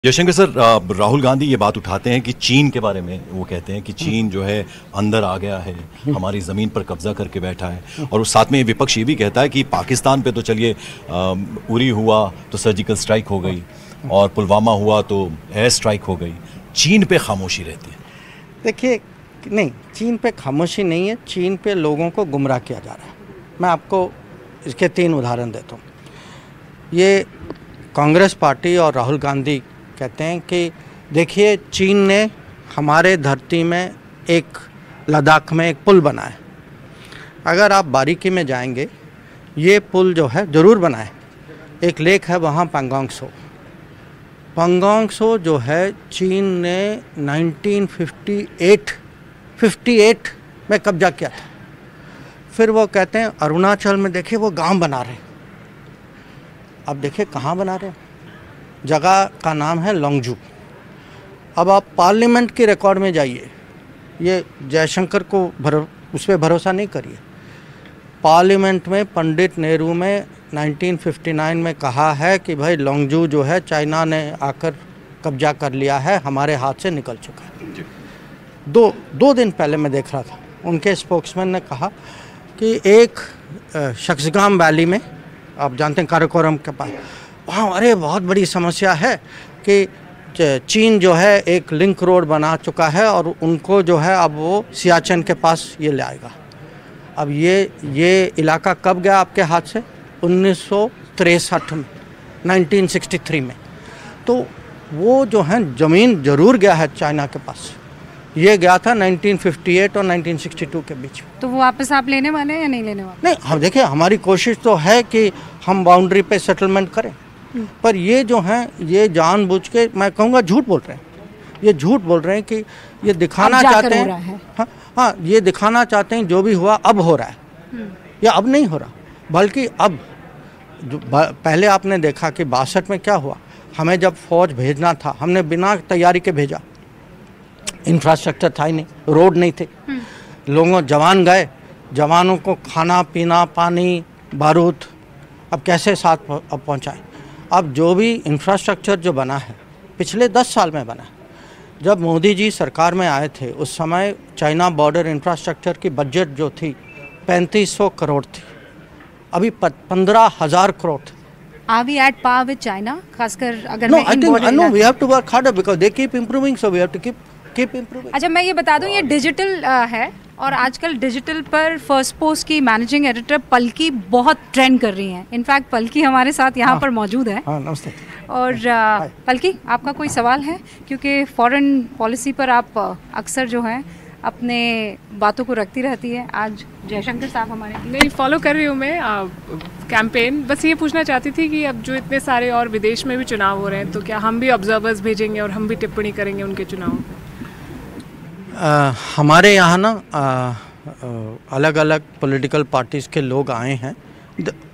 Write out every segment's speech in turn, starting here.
Jaishankar sir, Rahul Gandhi ये बात उठाते हैं कि चीन के बारे में। वो कहते हैं कि चीन जो है अंदर आ गया है, हमारी ज़मीन पर कब्जा करके बैठा है। और उस साथ में विपक्ष ये भी कहता है कि पाकिस्तान पे तो चलिए उरी हुआ तो सर्जिकल स्ट्राइक हो गई और पुलवामा हुआ तो एयर स्ट्राइक हो गई, चीन पे खामोशी रहती है। देखिए, नहीं, चीन पे खामोशी नहीं है, चीन पे लोगों को गुमराह किया जा रहा है। मैं आपको इसके 3 उदाहरण देता हूँ। ये कांग्रेस पार्टी और राहुल गांधी कहते हैं कि देखिए, चीन ने हमारे धरती में एक लद्दाख में एक पुल बनाया। अगर आप बारीकी में जाएंगे, ये पुल जो है ज़रूर बनाए। एक लेक है वहाँ पंगोंग सो जो है चीन ने 1958 में कब्जा किया था। फिर वो कहते हैं अरुणाचल में देखिए वो गांव बना रहे। अब देखिए कहाँ बना रहे हैं, जगह का नाम है लोंगजू। अब आप पार्लियामेंट के रिकॉर्ड में जाइए, ये जयशंकर को उस पर भरोसा नहीं करिए। पार्लियामेंट में पंडित नेहरू में 1959 में कहा है कि भाई लोंगजू जो है चाइना ने आकर कब्जा कर लिया है, हमारे हाथ से निकल चुका है। दो दिन पहले मैं देख रहा था, उनके स्पोक्समैन ने कहा कि एक शख्सगाम वैली में, आप जानते हैं काराकोरम के पास, वहाँ अरे बहुत बड़ी समस्या है कि चीन जो है एक लिंक रोड बना चुका है और उनको जो है अब वो सियाचिन के पास ये ले आएगा। अब ये इलाका कब गया आपके हाथ से? 1963 में, 1963 में। तो वो जो है ज़मीन ज़रूर गया है चाइना के पास। ये गया था 1958 और 1962 के बीच में। तो वो वापस आप लेने वाले हैं या नहीं लेने वाले? नहीं, हम देखिए, हमारी कोशिश तो है कि हम बाउंड्री पे सेटलमेंट करें, पर ये जो हैं ये जानबूझ के, मैं कहूँगा, झूठ बोल रहे हैं। ये झूठ बोल रहे हैं कि ये दिखाना चाहते हैं, हाँ, ये दिखाना चाहते हैं जो भी हुआ अब हो रहा है, या अब नहीं हो रहा, बल्कि अब जो पहले आपने देखा कि 62 में क्या हुआ। हमें जब फौज भेजना था, हमने बिना तैयारी के भेजा। इंफ्रास्ट्रक्चर था ही नहीं, रोड नहीं थे, जवान गए, जवानों को खाना पीना, पानी, बारूद, अब कैसे साथ पहुँचाएँ। अब जो भी इंफ्रास्ट्रक्चर जो बना है पिछले 10 साल में बना है। जब मोदी जी सरकार में आए थे उस समय चाइना बॉर्डर इंफ्रास्ट्रक्चर की बजट जो थी 3500 करोड़ थी, अभी 15,000 करोड़ थी। Are we at par with China? खासकर अगर No, I know we have to work harder because they keep improving, so we have to keep improving. अच्छा, मैं ये बता दूं, ये डिजिटल है और आजकल डिजिटल पर फर्स्ट पोस्ट की मैनेजिंग एडिटर पलकी बहुत ट्रेंड कर रही हैं। इनफैक्ट पलकी हमारे साथ यहाँ पर मौजूद है। नमस्ते। और पलकी, आपका कोई सवाल है? क्योंकि फॉरेन पॉलिसी पर आप अक्सर जो है अपने बातों को रखती रहती है। आज जयशंकर साहब हमारे नहीं फॉलो कर रही हूँ मैं कैंपेन। बस ये पूछना चाहती थी कि अब जो इतने सारे और विदेश में भी चुनाव हो रहे हैं, तो क्या हम भी ऑब्जर्वर्स भेजेंगे और हम भी टिप्पणी करेंगे उनके चुनाव पर? हमारे यहाँ ना अलग अलग पॉलिटिकल पार्टीज़ के लोग आए हैं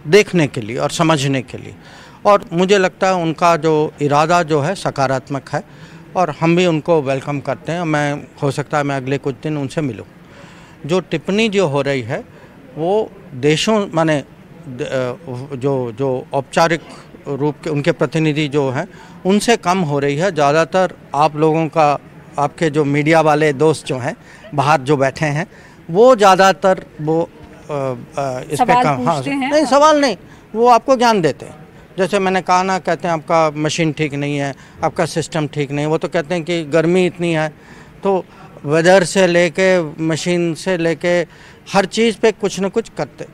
देखने के लिए और समझने के लिए, और मुझे लगता है उनका जो इरादा जो है सकारात्मक है और हम भी उनको वेलकम करते हैं। मैं हो सकता है मैं अगले कुछ दिन उनसे मिलूं। जो टिप्पणी जो हो रही है वो देशों, माने जो औपचारिक रूप के उनके प्रतिनिधि जो हैं उनसे कम हो रही है। ज़्यादातर आप लोगों का, आपके जो मीडिया वाले दोस्त जो हैं बाहर जो बैठे हैं, वो ज़्यादातर वो इस पे कम, हाँ, नहीं सवाल नहीं, वो आपको ज्ञान देते हैं। जैसे मैंने कहा ना, कहते हैं आपका मशीन ठीक नहीं है, आपका सिस्टम ठीक नहीं है। वो तो कहते हैं कि गर्मी इतनी है, तो वेदर से लेके मशीन से लेके हर चीज़ पे कुछ न कुछ करते।